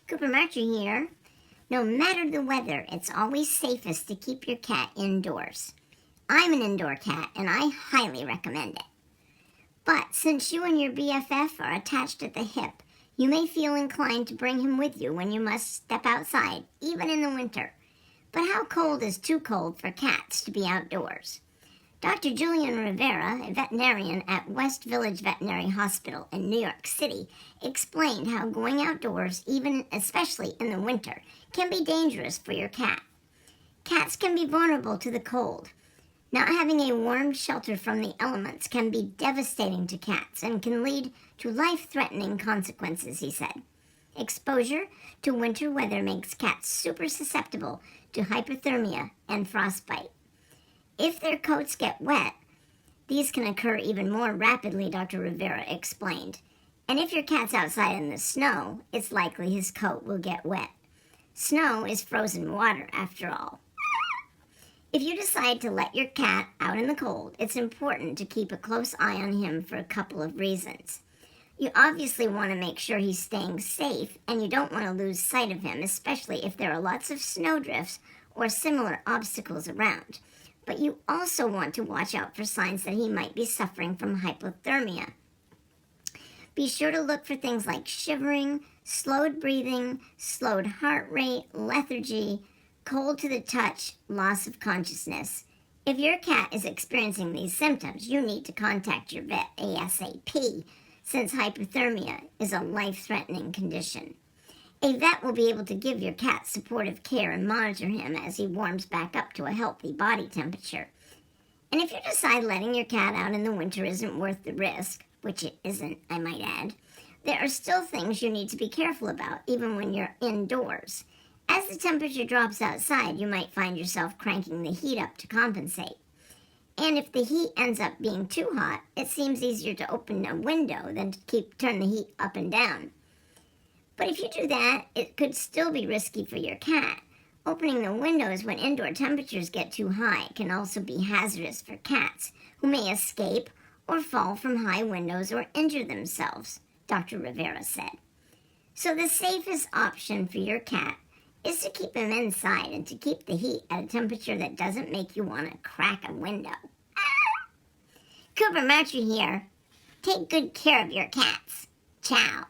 Cooper Marcher here. No matter the weather, it's always safest to keep your cat indoors. I'm an indoor cat, and I highly recommend it. But since you and your BFF are attached at the hip, you may feel inclined to bring him with you when you must step outside, even in the winter. But how cold is too cold for cats to be outdoors? Dr. Julian Rivera, a veterinarian at West Village Veterinary Hospital in New York City, explained how going outdoors, especially in the winter, can be dangerous for your cat. Cats can be vulnerable to the cold. Not having a warm shelter from the elements can be devastating to cats and can lead to life-threatening consequences, he said. Exposure to winter weather makes cats super susceptible to hypothermia and frostbite. If their coats get wet, these can occur even more rapidly, Dr. Rivera explained. And if your cat's outside in the snow, it's likely his coat will get wet. Snow is frozen water, after all. If you decide to let your cat out in the cold, it's important to keep a close eye on him for a couple of reasons. You obviously want to make sure he's staying safe, and you don't want to lose sight of him, especially if there are lots of snowdrifts or similar obstacles around. But you also want to watch out for signs that he might be suffering from hypothermia. Be sure to look for things like shivering, slowed breathing, slowed heart rate, lethargy, cold to the touch, loss of consciousness. If your cat is experiencing these symptoms, you need to contact your vet ASAP, since hypothermia is a life-threatening condition. A vet will be able to give your cat supportive care and monitor him as he warms back up to a healthy body temperature. And if you decide letting your cat out in the winter isn't worth the risk, which it isn't, I might add, there are still things you need to be careful about, even when you're indoors. As the temperature drops outside, you might find yourself cranking the heat up to compensate. And if the heat ends up being too hot, it seems easier to open a window than to turn the heat up and down. But if you do that, it could still be risky for your cat. Opening the windows when indoor temperatures get too high can also be hazardous for cats, who may escape or fall from high windows or injure themselves, Dr. Rivera said. So the safest option for your cat is to keep him inside and to keep the heat at a temperature that doesn't make you want to crack a window. Cooper Marcher here. Take good care of your cats. Ciao.